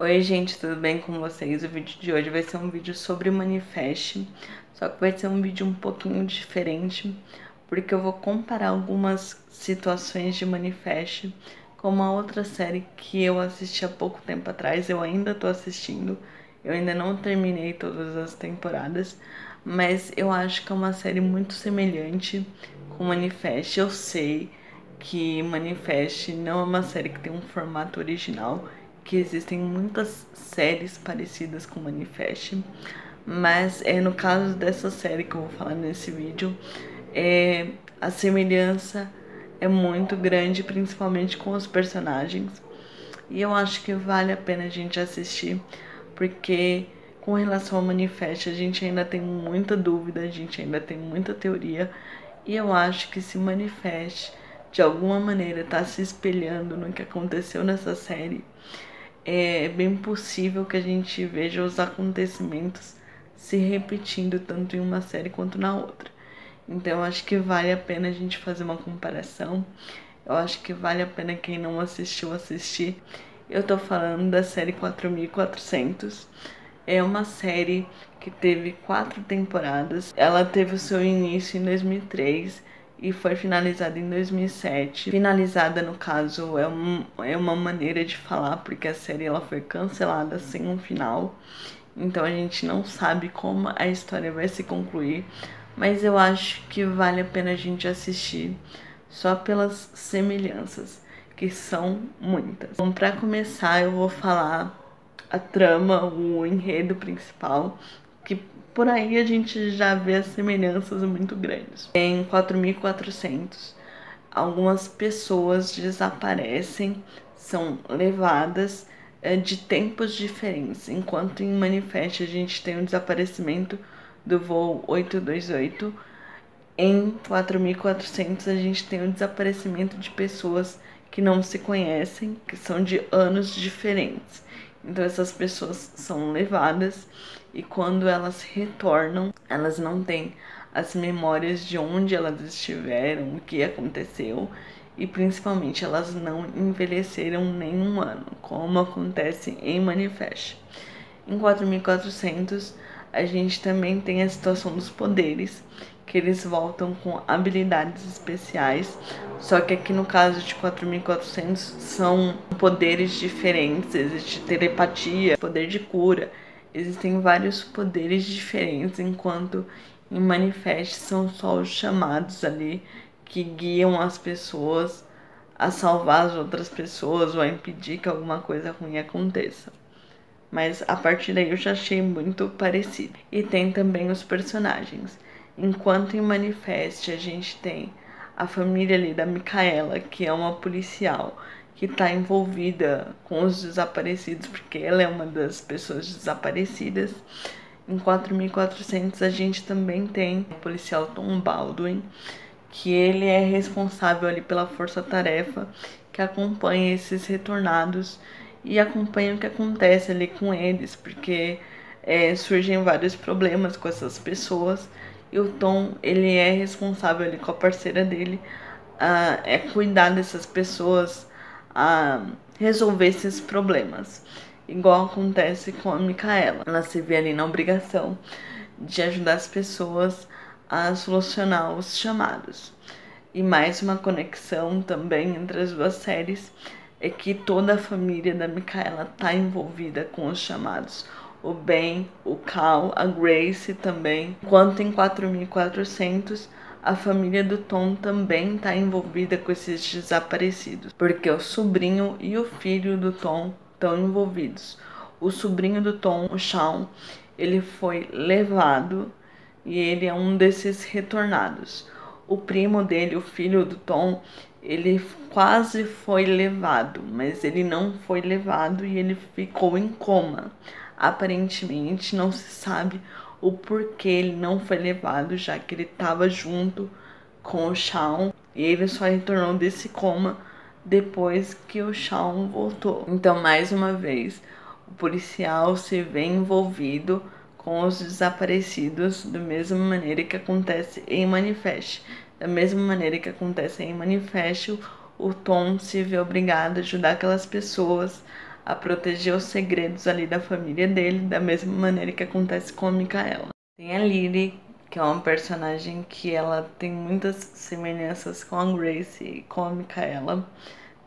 Oi gente, tudo bem com vocês? O vídeo de hoje vai ser um vídeo sobre o Manifest, só que vai ser um vídeo um pouquinho diferente, porque eu vou comparar algumas situações de Manifest com uma outra série que eu assisti há pouco tempo atrás. Eu ainda tô assistindo, eu ainda não terminei todas as temporadas, mas eu acho que é uma série muito semelhante com Manifest. Eu sei que Manifest não é uma série que tem um formato original, que existem muitas séries parecidas com Manifest, mas no caso dessa série que eu vou falar nesse vídeo, a semelhança é muito grande, principalmente com os personagens, e eu acho que vale a pena a gente assistir, porque com relação ao Manifest a gente ainda tem muita dúvida, a gente ainda tem muita teoria, e eu acho que se Manifest de alguma maneira tá se espelhando no que aconteceu nessa série, é bem possível que a gente veja os acontecimentos se repetindo tanto em uma série quanto na outra. Então eu acho que vale a pena a gente fazer uma comparação. Eu acho que vale a pena quem não assistiu assistir. Eu tô falando da série 4400. É uma série que teve 4 temporadas. Ela teve o seu início em 2003 e foi finalizada em 2007. Finalizada, no caso, é uma maneira de falar, porque a série ela foi cancelada sem um final. Então a gente não sabe como a história vai se concluir, mas eu acho que vale a pena a gente assistir só pelas semelhanças, que são muitas. Bom, para começar eu vou falar a trama, o enredo principal, que por aí a gente já vê as semelhanças muito grandes. Em 4400, algumas pessoas desaparecem, são levadas de tempos diferentes. Enquanto em Manifest a gente tem o desaparecimento do voo 828, em 4400 a gente tem o desaparecimento de pessoas que não se conhecem, que são de anos diferentes. Então essas pessoas são levadas e quando elas retornam, elas não têm as memórias de onde elas estiveram, o que aconteceu, e principalmente elas não envelheceram nenhum ano, como acontece em Manifest. Em 4400 a gente também tem a situação dos poderes, que eles voltam com habilidades especiais, só que aqui no caso de 4400 são poderes diferentes. Existe telepatia, poder de cura, existem vários poderes diferentes, enquanto em Manifest são só os chamados ali que guiam as pessoas a salvar as outras pessoas ou a impedir que alguma coisa ruim aconteça. Mas a partir daí eu já achei muito parecido. E tem também os personagens. Enquanto em Manifest a gente tem a família ali da Micaela, que é uma policial que está envolvida com os desaparecidos, porque ela é uma das pessoas desaparecidas. Em 4400 a gente também tem o policial Tom Baldwin, que ele é responsável ali pela força-tarefa que acompanha esses retornados e acompanha o que acontece ali com eles, porque surgem vários problemas com essas pessoas e o Tom, ele é responsável ali com a parceira dele a cuidar dessas pessoas, a resolver esses problemas, igual acontece com a Micaela. Ela se vê ali na obrigação de ajudar as pessoas a solucionar os chamados. E mais uma conexão também entre as duas séries é que toda a família da Micaela tá envolvida com os chamados. O Ben, o Cal, a Grace também. Enquanto em 4400 a família do Tom também tá envolvida com esses desaparecidos, porque o sobrinho e o filho do Tom estão envolvidos. O sobrinho do Tom, o Shawn, ele foi levado e ele é um desses retornados. O primo dele, o filho do Tom, ele quase foi levado, mas ele não foi levado e ele ficou em coma. Aparentemente não se sabe o porquê ele não foi levado, já que ele estava junto com o Shawn e ele só retornou desse coma depois que o Shawn voltou. Então, mais uma vez, o policial se vê envolvido com os desaparecidos da mesma maneira que acontece em Manifest. Da mesma maneira que acontece em Manifest, o Tom se vê obrigado a ajudar aquelas pessoas a proteger os segredos ali da família dele, da mesma maneira que acontece com a Micaela. Tem a Lily, que é uma personagem que ela tem muitas semelhanças com a Grace e com a Micaela.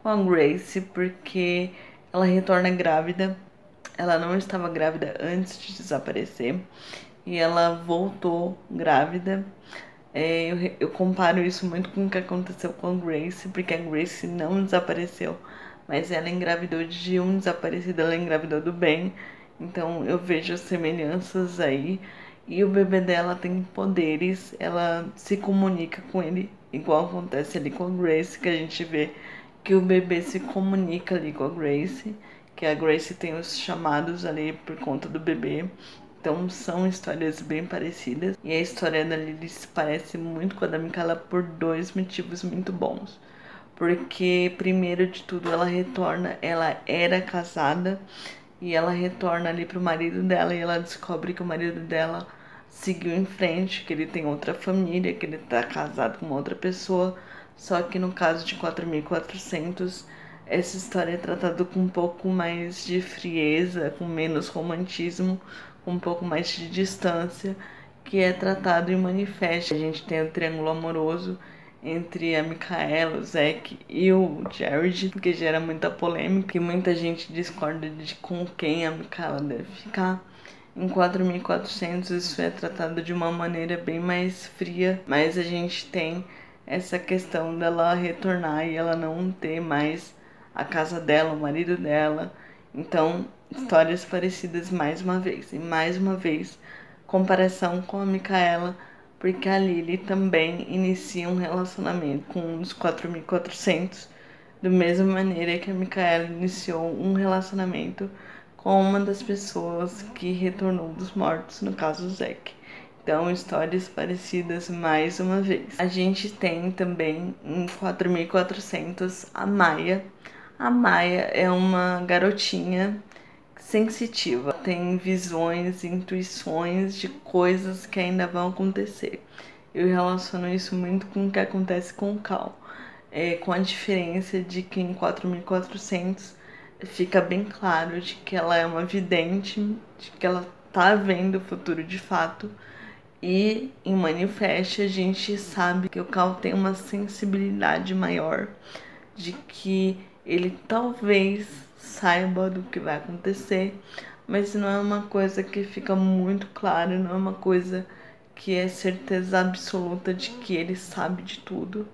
Com a Grace, porque ela retorna grávida. Ela não estava grávida antes de desaparecer e ela voltou grávida. Eu comparo isso muito com o que aconteceu com a Grace, porque a Grace não desapareceu, mas ela engravidou de um desaparecido, ela engravidou do Ben. Então eu vejo semelhanças aí. E o bebê dela tem poderes, ela se comunica com ele, igual acontece ali com a Grace, que a gente vê que o bebê se comunica ali com a Grace, que a Grace tem os chamados ali por conta do bebê. Então são histórias bem parecidas. E a história da Lily se parece muito com a da Micaela por dois motivos muito bons. Porque, primeiro de tudo, ela era casada e ela retorna ali pro marido dela e ela descobre que o marido dela seguiu em frente, que ele tem outra família, que ele tá casado com uma outra pessoa. Só que no caso de 4.400, essa história é tratada com um pouco mais de frieza, com menos romantismo, com um pouco mais de distância, que é tratado em Manifest. A gente tem o triângulo amoroso entre a Micaela, o Zack e o Jared, que gera muita polêmica e muita gente discorda de com quem a Micaela deve ficar. Em 4.400 isso é tratado de uma maneira bem mais fria, mas a gente tem essa questão dela retornar e ela não ter mais a casa dela, o marido dela. Então, histórias parecidas mais uma vez. E mais uma vez, comparação com a Micaela, porque a Lily também inicia um relacionamento com um dos 4.400, da mesma maneira que a Micaela iniciou um relacionamento com uma das pessoas que retornou dos mortos, no caso o Zack. Então, histórias parecidas mais uma vez. A gente tem também em 4.400 a Maia. A Maia é uma garotinha sensitiva, tem visões, intuições de coisas que ainda vão acontecer. Eu relaciono isso muito com o que acontece com o Cal, com a diferença de que em 4.400 fica bem claro de que ela é uma vidente, de que ela tá vendo o futuro de fato. E em Manifest a gente sabe que o Cal tem uma sensibilidade maior, de que ele talvez saiba do que vai acontecer, mas não é uma coisa que fica muito clara, não é uma coisa que é certeza absoluta de que ele sabe de tudo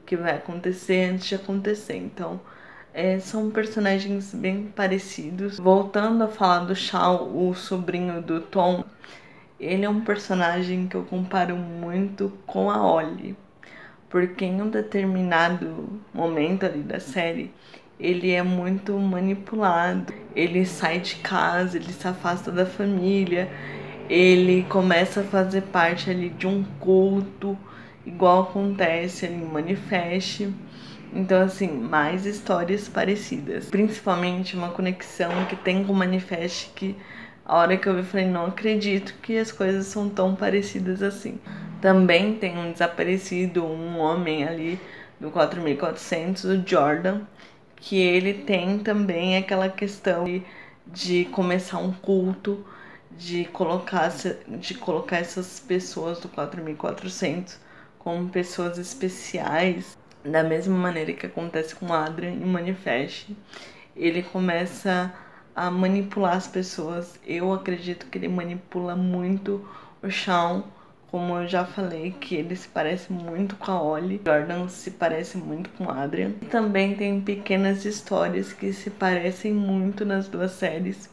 que vai acontecer antes de acontecer. Então, são personagens bem parecidos. Voltando a falar do Shaw, o sobrinho do Tom, ele é um personagem que eu comparo muito com a Ollie, porque em um determinado momento ali da série, ele é muito manipulado, ele sai de casa, ele se afasta da família, ele começa a fazer parte ali de um culto, igual acontece ali em Manifest. Então, assim, mais histórias parecidas. Principalmente uma conexão que tem com o Manifest que a hora que eu vi, eu falei, não acredito que as coisas são tão parecidas assim. Também tem um desaparecido, um homem ali do 4.400, o Jordan, que ele tem também aquela questão de começar um culto, de colocar essas pessoas do 4.400 como pessoas especiais, da mesma maneira que acontece com Adrian e Manifest. Ele começa a manipular as pessoas. Eu acredito que ele manipula muito o Shawn, como eu já falei, que ele se parece muito com a Ollie. Jordan se parece muito com Adrian. E também tem pequenas histórias que se parecem muito nas duas séries,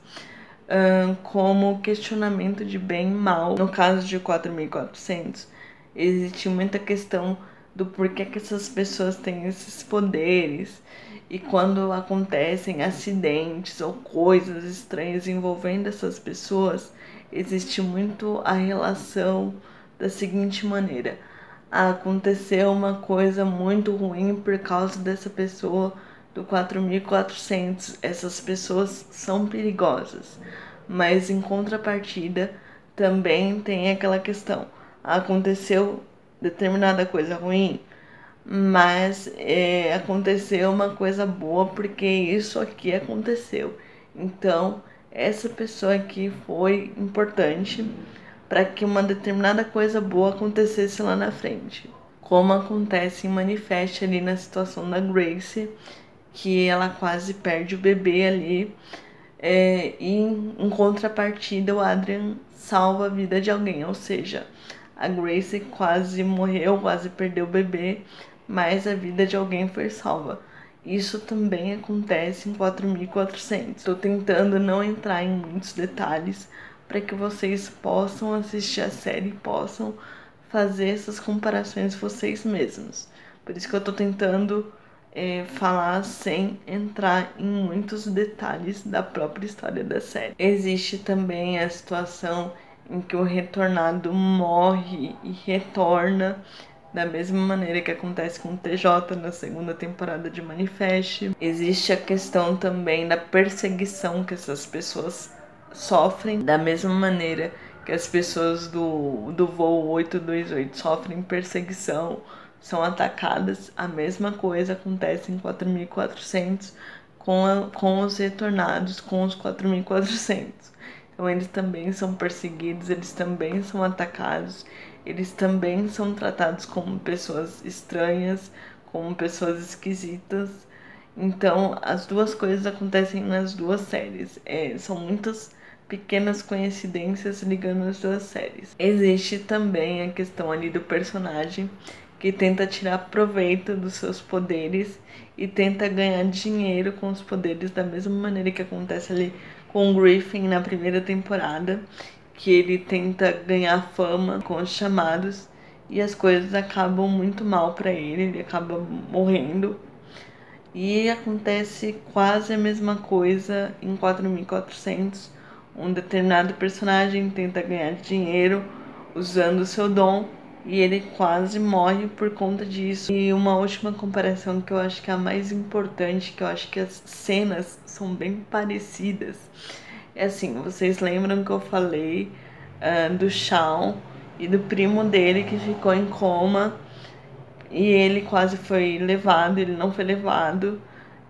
como o questionamento de bem e mal. No caso de 4.400, existe muita questão do porquê que essas pessoas têm esses poderes, e quando acontecem acidentes ou coisas estranhas envolvendo essas pessoas, existe muito a relação da seguinte maneira: aconteceu uma coisa muito ruim por causa dessa pessoa do 4.400, essas pessoas são perigosas. Mas em contrapartida também tem aquela questão: aconteceu determinada coisa ruim, mas aconteceu uma coisa boa porque isso aqui aconteceu. Então, essa pessoa aqui foi importante para que uma determinada coisa boa acontecesse lá na frente. Como acontece em Manifest ali na situação da Grace, que ela quase perde o bebê ali. E em contrapartida, o Adrian salva a vida de alguém, ou seja, a Grace quase morreu, quase perdeu o bebê, mas a vida de alguém foi salva. Isso também acontece em 4.400. Estou tentando não entrar em muitos detalhes para que vocês possam assistir a série e possam fazer essas comparações vocês mesmos. Por isso que eu estou tentando falar sem entrar em muitos detalhes da própria história da série. Existe também a situação em que o retornado morre e retorna da mesma maneira que acontece com o TJ na segunda temporada de Manifest. Existe a questão também da perseguição que essas pessoas sofrem, da mesma maneira que as pessoas do voo 828 sofrem perseguição, são atacadas. A mesma coisa acontece em 4.400 com os retornados, com os 4.400. Então eles também são perseguidos, eles também são atacados, eles também são tratados como pessoas estranhas, como pessoas esquisitas. Então as duas coisas acontecem nas duas séries. São muitas pequenas coincidências ligando as duas séries. Existe também a questão ali do personagem que tenta tirar proveito dos seus poderes e tenta ganhar dinheiro com os poderes da mesma maneira que acontece ali com o Griffin na primeira temporada, que ele tenta ganhar fama com os chamados e as coisas acabam muito mal para ele acaba morrendo. E acontece quase a mesma coisa em 4.400. Um determinado personagem tenta ganhar dinheiro usando o seu dom e ele quase morre por conta disso. E uma última comparação que eu acho que é a mais importante, que eu acho que as cenas são bem parecidas. É assim, vocês lembram que eu falei do Shawn e do primo dele que ficou em coma e ele quase foi levado, ele não foi levado.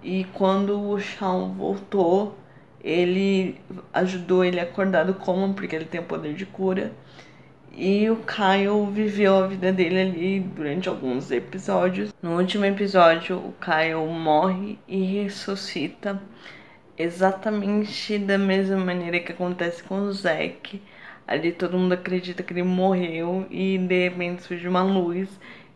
E quando o Shawn voltou, ele ajudou ele a acordar do coma, porque ele tem o poder de cura. E o Kyle viveu a vida dele ali durante alguns episódios. No último episódio, o Kyle morre e ressuscita exatamente da mesma maneira que acontece com o Zack. Ali todo mundo acredita que ele morreu e de repente surge uma luz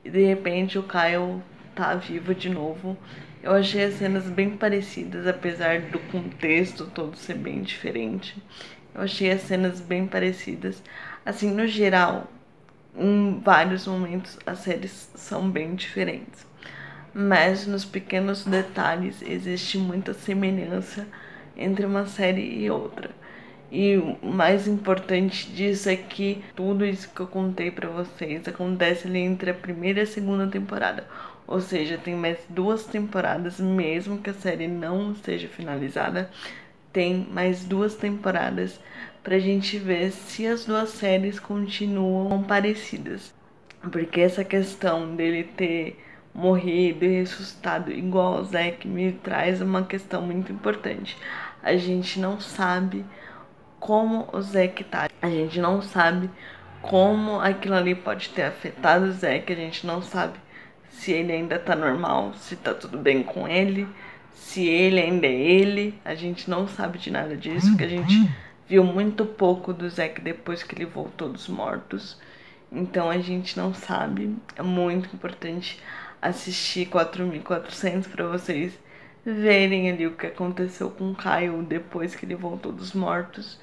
e de repente o Kyle tá vivo de novo. Eu achei as cenas bem parecidas, apesar do contexto todo ser bem diferente. Eu achei as cenas bem parecidas. Assim, no geral, em vários momentos as séries são bem diferentes. Mas nos pequenos detalhes existe muita semelhança entre uma série e outra. E o mais importante disso é que tudo isso que eu contei pra vocês acontece ali entre a primeira e a segunda temporada. Ou seja, tem mais 2 temporadas, mesmo que a série não esteja finalizada, tem mais 2 temporadas pra gente ver se as duas séries continuam parecidas. Porque essa questão dele ter morrido e ressuscitado igual ao Zack me traz uma questão muito importante. A gente não sabe como o Zack tá. A gente não sabe como aquilo ali pode ter afetado o Zack. A gente não sabe se ele ainda tá normal, se tá tudo bem com ele, se ele ainda é ele. A gente não sabe de nada disso, porque a gente viu muito pouco do Zack depois que ele voltou dos mortos. Então a gente não sabe. É muito importante assistir 4.400 para vocês verem ali o que aconteceu com o Kyle depois que ele voltou dos mortos.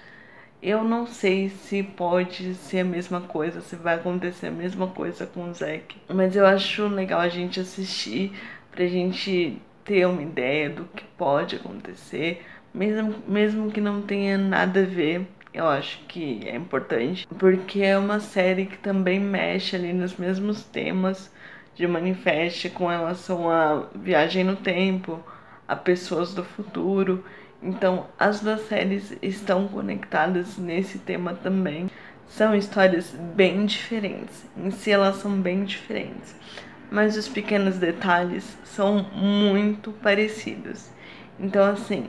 Eu não sei se pode ser a mesma coisa, se vai acontecer a mesma coisa com o Zack. Mas eu acho legal a gente assistir pra gente ter uma ideia do que pode acontecer. Mesmo que não tenha nada a ver, eu acho que é importante. Porque é uma série que também mexe ali nos mesmos temas de Manifest com relação à viagem no tempo, a pessoas do futuro. Então, as duas séries estão conectadas nesse tema também. São histórias bem diferentes, em si elas são bem diferentes, mas os pequenos detalhes são muito parecidos. Então, assim,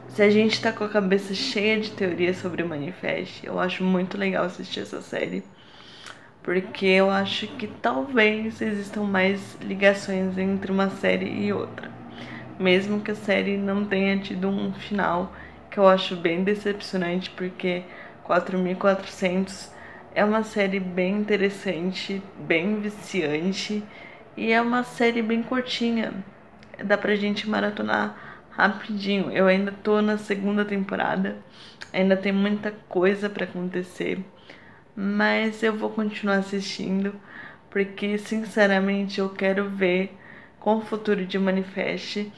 Se a gente tá com a cabeça cheia de teorias sobre o Manifest, eu acho muito legal assistir essa série. Porque eu acho que talvez existam mais ligações entre uma série e outra. Mesmo que a série não tenha tido um final que eu acho bem decepcionante, porque 4400 é uma série bem interessante, bem viciante e é uma série bem curtinha. Dá pra gente maratonar rapidinho. Eu ainda tô na segunda temporada, ainda tem muita coisa pra acontecer, mas eu vou continuar assistindo porque sinceramente eu quero ver com o futuro de Manifest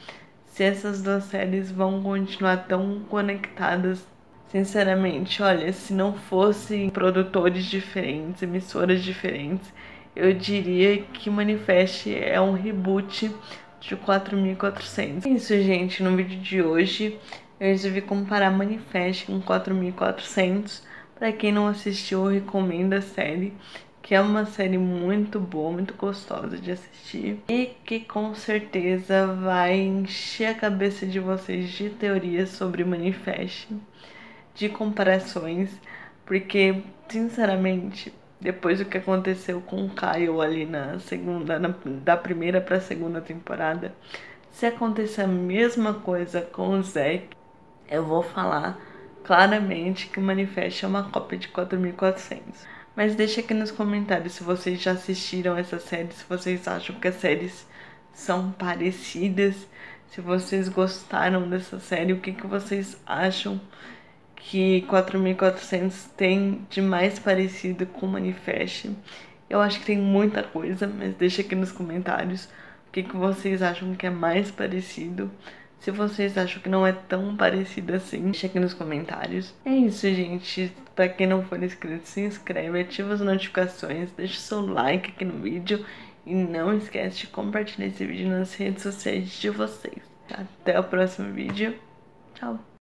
se essas duas séries vão continuar tão conectadas. Sinceramente, olha, se não fossem produtores diferentes, emissoras diferentes, eu diria que Manifest é um reboot de 4400. É isso, gente, no vídeo de hoje eu resolvi comparar Manifest com 4400. Pra quem não assistiu, eu recomendo a série, que é uma série muito boa, muito gostosa de assistir e que com certeza vai encher a cabeça de vocês de teorias sobre Manifest, de comparações, porque sinceramente, depois do que aconteceu com o Kyle ali na segunda, da primeira pra segunda temporada, se acontecer a mesma coisa com o Zack, eu vou falar claramente que o Manifest é uma cópia de 4400. Mas deixa aqui nos comentários se vocês já assistiram essa série, se vocês acham que as séries são parecidas, se vocês gostaram dessa série, o que vocês acham que 4400 tem de mais parecido com o Manifest. Eu acho que tem muita coisa, mas deixa aqui nos comentários o que vocês acham que é mais parecido. Se vocês acham que não é tão parecido assim, deixa aqui nos comentários. É isso, gente. Pra quem não for inscrito, se inscreve, ativa as notificações, deixa o seu like aqui no vídeo e não esquece de compartilhar esse vídeo nas redes sociais de vocês. Até o próximo vídeo. Tchau!